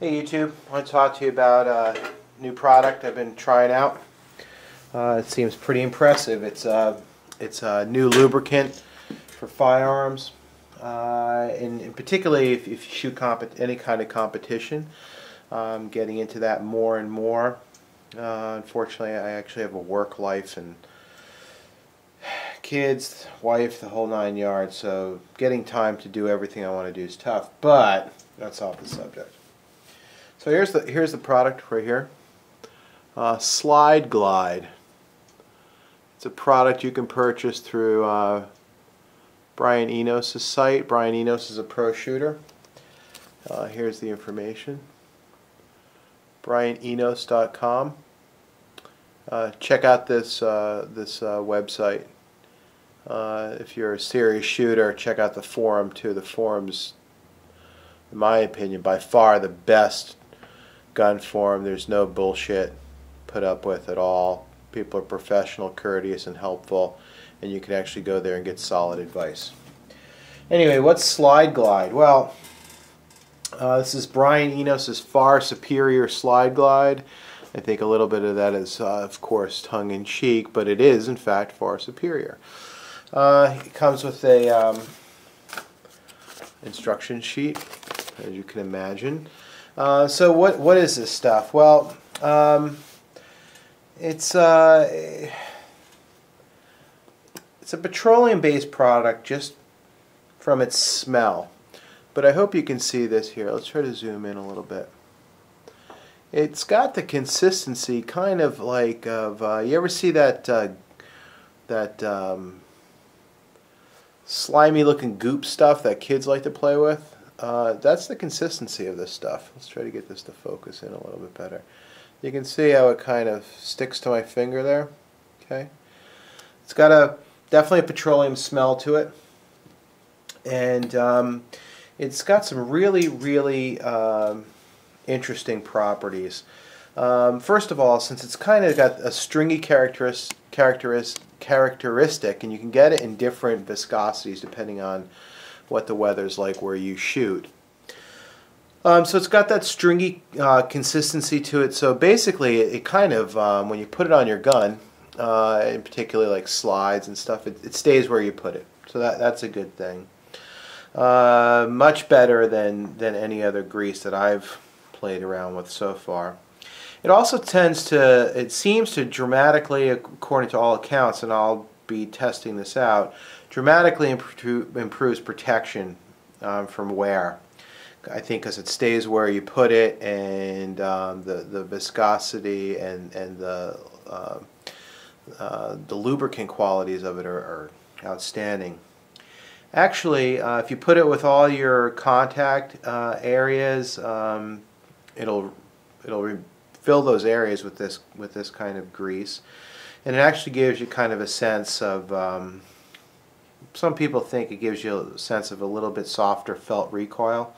Hey YouTube, I want to talk to you about a new product I've been trying out. It seems pretty impressive. It's a new lubricant for firearms, and particularly if you shoot any kind of competition. Getting into that more and more. Unfortunately, I actually have a work life and kids, wife, the whole nine yards, so getting time to do everything I want to do is tough, but that's off the subject. So here's the product right here. Slide Glide. It's a product you can purchase through Brian Enos' site. Brian Enos is a pro shooter. Here's the information. BrianEnos.com. Check out this website. If you're a serious shooter, check out the forum too. The forum's, in my opinion, by far the best gun forum. There's no bullshit put up with at all. People are professional, courteous, and helpful, and you can actually go there and get solid advice. Anyway, what's Slide Glide? Well, this is Brian Enos' far superior Slide Glide. I think a little bit of that is, of course, tongue-in-cheek, but it is, in fact, far superior. It comes with a instruction sheet, as you can imagine. So what is this stuff? Well, it's a petroleum-based product just from its smell. But I hope you can see this here. Let's try to zoom in a little bit. It's got the consistency kind of like of you ever see that slimy-looking goop stuff that kids like to play with? That's the consistency of this stuff. Let's try to get this to focus in a little bit better. You can see how it kind of sticks to my finger there. Okay, it's got definitely a petroleum smell to it, and it's got some really interesting properties. First of all, since it's kind of got a stringy characteristic, and you can get it in different viscosities depending on what the weather's like where you shoot. So it's got that stringy consistency to it. So basically, it kind of, when you put it on your gun, in particular like slides and stuff, it stays where you put it. So that's a good thing. Much better than any other grease that I've played around with so far. It also it seems to dramatically, according to all accounts, and I'll be testing this out, dramatically improves protection from wear. I think because it stays where you put it, and the viscosity and the lubricant qualities of it are outstanding. Actually, if you put it with all your contact areas, it'll fill those areas with this kind of grease, and it actually gives you kind of a sense of. Some people think it gives you a sense of a little bit softer felt recoil.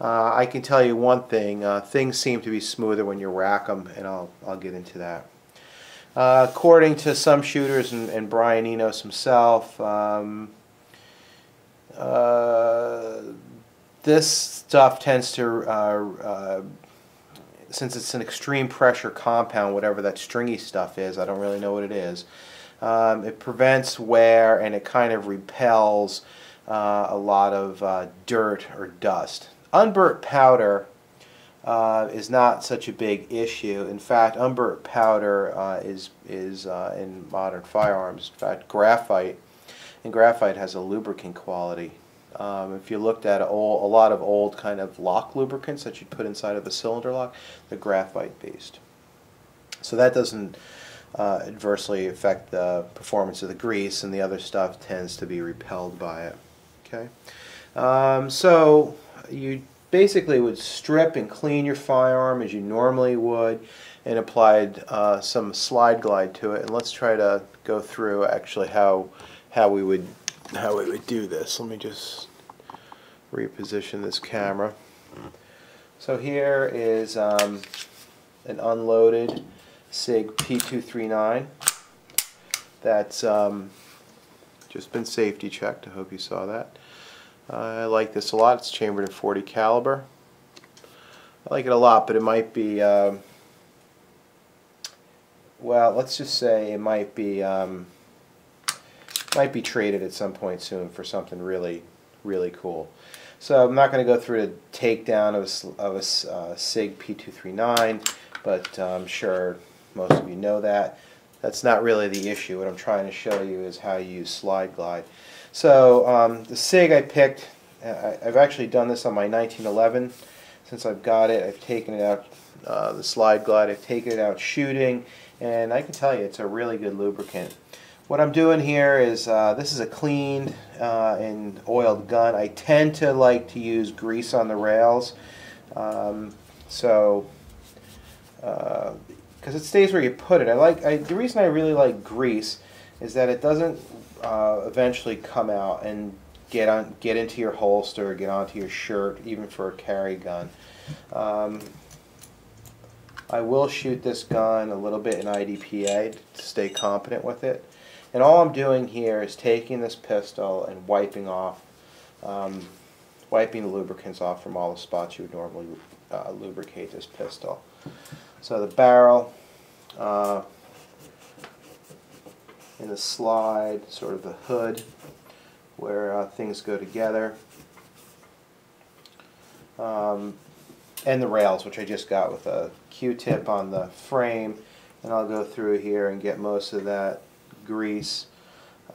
I can tell you one thing: things seem to be smoother when you rack them, and I'll get into that. According to some shooters and Brian Enos himself. This stuff tends to, since it's an extreme pressure compound, whatever that stringy stuff is, I don't really know what it is, it prevents wear, and it kind of repels a lot of dirt or dust. Unburnt powder is not such a big issue. In fact, unburnt powder is in modern firearms, in fact, graphite. And graphite has a lubricant quality. If you looked at a lot of old kind of lock lubricants that you'd put inside of a cylinder lock, they're graphite based. So that doesn't adversely affect the performance of the grease, and the other stuff tends to be repelled by it. Okay, so you basically would strip and clean your firearm as you normally would, and applied some Slide Glide to it. And let's try to go through actually how we would do this. Let me just reposition this camera. So here is an unloaded SIG P239 that's just been safety checked. I hope you saw that. I like this a lot. It's chambered in .40 caliber. I like it a lot, but it might be, well, let's just say it might be traded at some point soon for something really, really cool. So I'm not going to go through the takedown of a SIG P239, but I'm sure most of you know that. That's not really the issue. What I'm trying to show you is how you use Slide Glide. So the SIG I picked, I've actually done this on my 1911. Since I've got it, I've taken it out, the Slide Glide, I've taken it out shooting, and I can tell you it's a really good lubricant. What I'm doing here is, this is a cleaned and oiled gun. I tend to like to use grease on the rails, because it stays where you put it. The reason I really like grease is that it doesn't eventually come out and get into your holster, or get onto your shirt, even for a carry gun. I will shoot this gun a little bit in IDPA to stay competent with it. And all I'm doing here is taking this pistol and wiping the lubricants off from all the spots you would normally lubricate this pistol. So the barrel, in the slide, sort of the hood, where things go together, and the rails, which I just got with a Q-tip on the frame, and I'll go through here and get most of that grease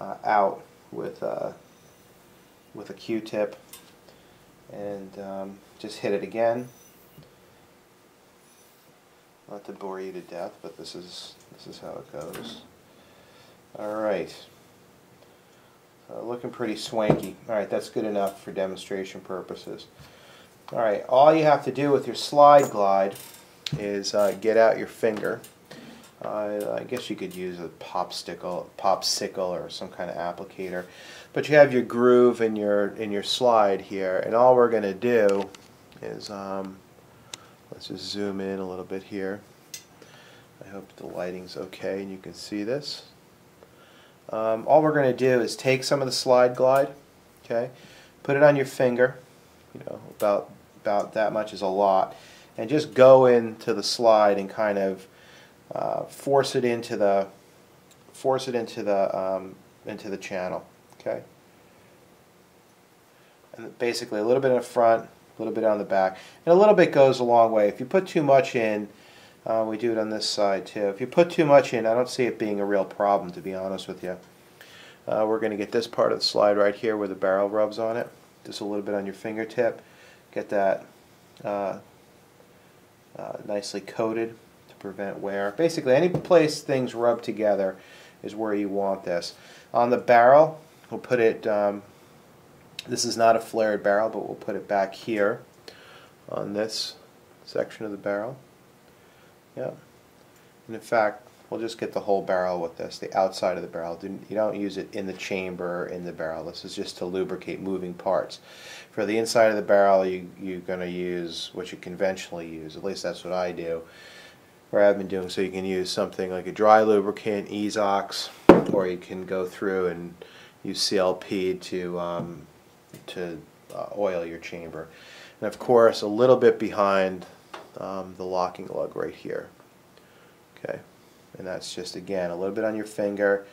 out with a Q-tip, and just hit it again. Not to bore you to death, but this is how it goes. All right. Looking pretty swanky. All right, that's good enough for demonstration purposes. All right, all you have to do with your Slide Glide is get out your finger. I guess you could use a popsicle or some kind of applicator, but you have your groove in your slide here, and all we're going to do is let's just zoom in a little bit here. I hope the lighting's okay and you can see this. All we're going to do is take some of the Slide Glide, okay, put it on your finger, about that much is a lot, and just go into the slide and kind of force it into the channel, okay. And basically a little bit in the front, a little bit on the back, and a little bit goes a long way. If you put too much in, we do it on this side too. If you put too much in, I don't see it being a real problem, to be honest with you. We're going to get this part of the slide right here where the barrel rubs on it. Just a little bit on your fingertip. Get that nicely coated to prevent wear. Basically, any place things rub together is where you want this. On the barrel, we'll put it, this is not a flared barrel, but we'll put it back here on this section of the barrel. Yeah. And in fact, we'll just get the whole barrel with this, the outside of the barrel. You don't use it in the chamber or in the barrel. This is just to lubricate moving parts. For the inside of the barrel, you're going to use what you conventionally use. At least that's what I do, or I've been doing. So you can use something like a dry lubricant, Ezox, or you can go through and use CLP to oil your chamber. And of course, a little bit behind the locking lug right here. Okay, and that's just, again, a little bit on your finger,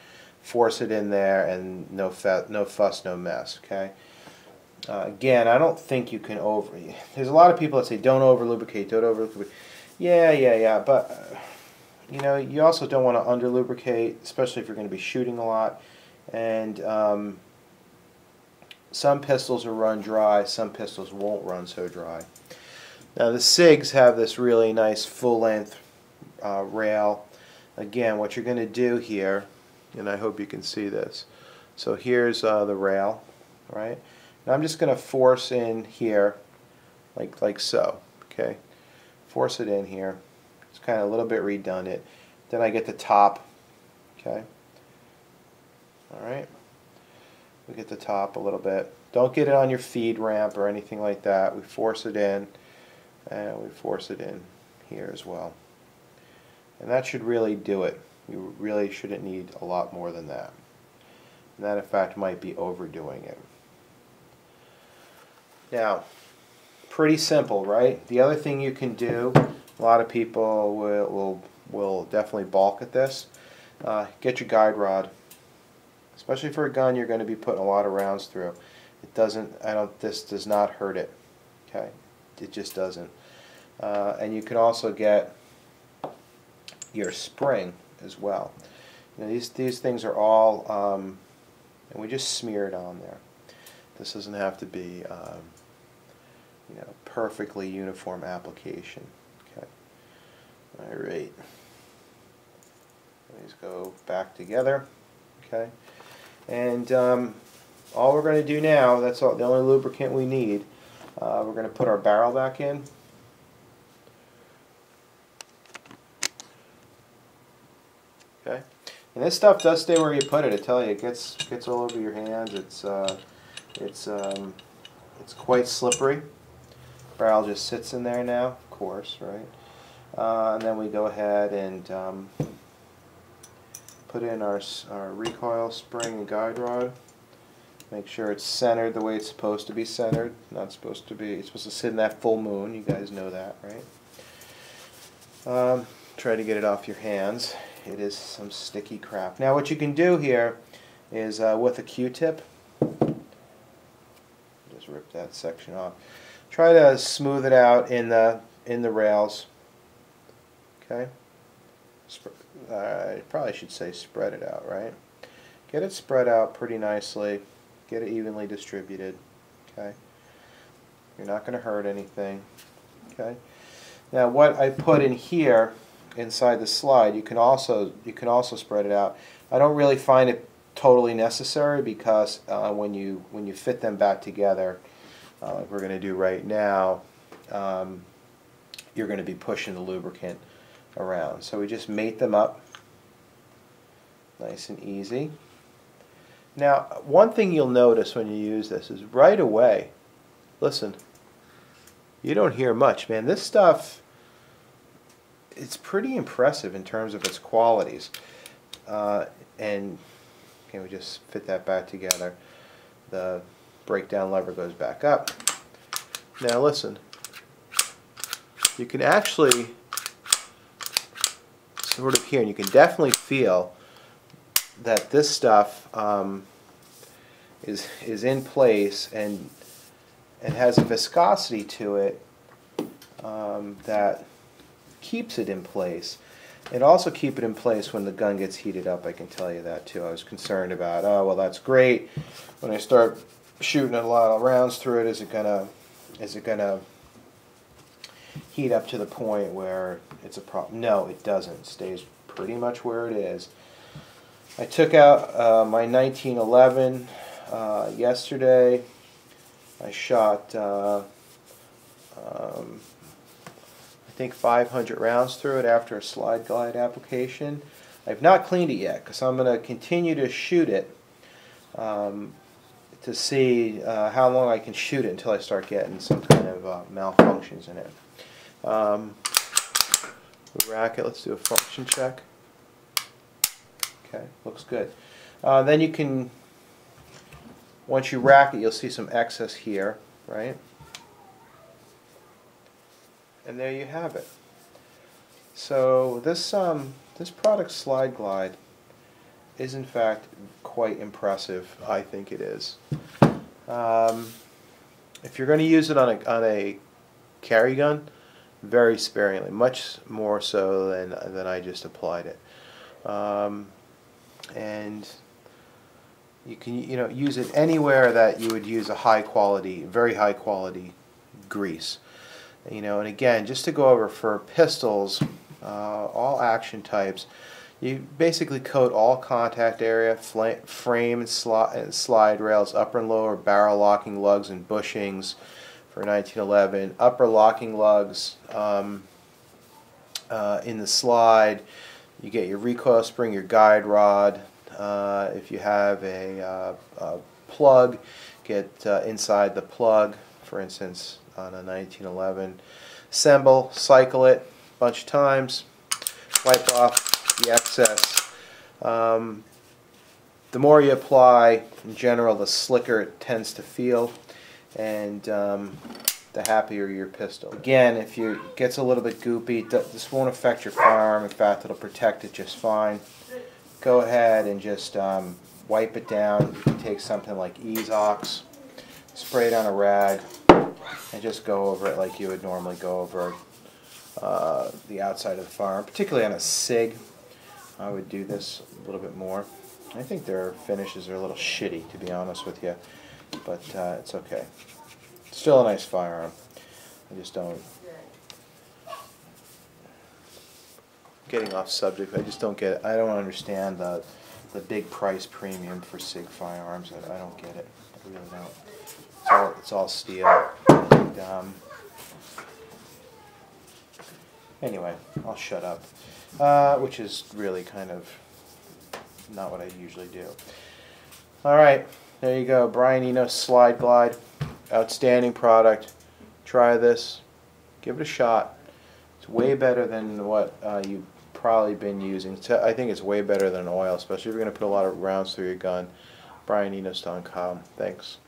force it in there, and no fuss, no mess. Okay. Again, I don't think you can there's a lot of people that say don't over lubricate, don't over lubricate. Yeah, but you also don't want to under lubricate, especially if you're going to be shooting a lot. And some pistols will run dry, some pistols won't run so dry. Now the SIGs have this really nice full-length rail. Again, what you're going to do here, and I hope you can see this. So here's the rail, right? And I'm just going to force in here, like so. Okay, force it in here. It's kind of a little bit redundant. Then I get the top. Okay. All right. We get the top a little bit. Don't get it on your feed ramp or anything like that. We force it in, and we force it in here as well. And that should really do it. You really shouldn't need a lot more than that. And that, in fact, might be overdoing it. Now, Pretty simple, right? The other thing you can do, a lot of people will definitely balk at this. Get your guide rod, especially for a gun you're going to be putting a lot of rounds through. It doesn't. This does not hurt it. Okay, it just doesn't. And you can also get your spring as well. You know, these things are all, and we just smear it on there. This doesn't have to be, you know, perfectly uniform application. Okay. All right. These go back together. Okay. And all we're going to do now, that's all, the only lubricant we need. We're going to put our barrel back in. Okay. And this stuff does stay where you put it. I tell you, it gets all over your hands. It's quite slippery. Barrel just sits in there now, of course, right? And then we go ahead and put in our recoil spring and guide rod. Make sure it's centered the way it's supposed to be centered. Not supposed to be. It's supposed to sit in that full moon. You guys know that, right? Try to get it off your hands. It is some sticky crap. Now, what you can do here is with a Q-tip, just rip that section off. Try to smooth it out in the rails. Okay. I probably should say spread it out, right? Get it spread out pretty nicely. Get it evenly distributed. Okay. You're not going to hurt anything. Okay. Now, what I put in here inside the slide, you can also spread it out. I don't really find it totally necessary because when you fit them back together, like we're going to do right now, you're going to be pushing the lubricant around. So we just mate them up nice and easy. Now, one thing you'll notice when you use this is right away, listen, you don't hear much, man. This stuff, it's pretty impressive in terms of its qualities. And we just fit that back together. The breakdown lever goes back up. Now listen, you can actually sort of hear, and you can definitely feel that this stuff is in place and has a viscosity to it that keeps it in place. It also keep it in place when the gun gets heated up. I can tell you that too. I was concerned about, oh well, that's great. When I start shooting a lot of rounds through it, is it gonna heat up to the point where it's a problem? No, it doesn't. It stays pretty much where it is. I took out my 1911 yesterday. I shot I think 500 rounds through it after a slide glide application. I've not cleaned it yet because I'm going to continue to shoot it to see how long I can shoot it until I start getting some kind of malfunctions in it. Rack it. Let's do a function check. Okay, looks good. Then you can, once you rack it, you'll see some excess here, right? And there you have it. So this product Slide Glide is in fact quite impressive. I think it is. If you're going to use it on a carry gun, very sparingly, much more so than I just applied it. And you can use it anywhere that you would use a high quality, very high quality grease. And again, just to go over for pistols, all action types, you basically coat all contact area, frame and slide rails, upper and lower barrel locking lugs and bushings for 1911, upper locking lugs in the slide. You get your recoil spring, your guide rod. If you have a plug, get inside the plug, for instance, on a 1911. Assemble, cycle it a bunch of times, wipe off the excess. The more you apply, in general, the slicker it tends to feel, and the happier your pistol. Again, if it gets a little bit goopy, this won't affect your firearm. In fact, it'll protect it just fine. Go ahead and just wipe it down. You can take something like Enos, spray it on a rag, and just go over it like you would normally go over the outside of the firearm. Particularly on a SIG, I would do this a little bit more. I think their finishes are a little shitty, to be honest with you, but it's okay. Still a nice firearm. I just don't... Getting off subject, I just don't get it. I don't understand the big price premium for SIG firearms. I don't get it. I really don't. It's all steel. And, anyway, I'll shut up. Which is really kind of not what I usually do. Alright, there you go. Brian Enos Slide Glide. Outstanding product. Try this. Give it a shot. It's way better than what you've probably been using. I think it's way better than oil, especially if you're going to put a lot of rounds through your gun. BrianEnos.com. Thanks.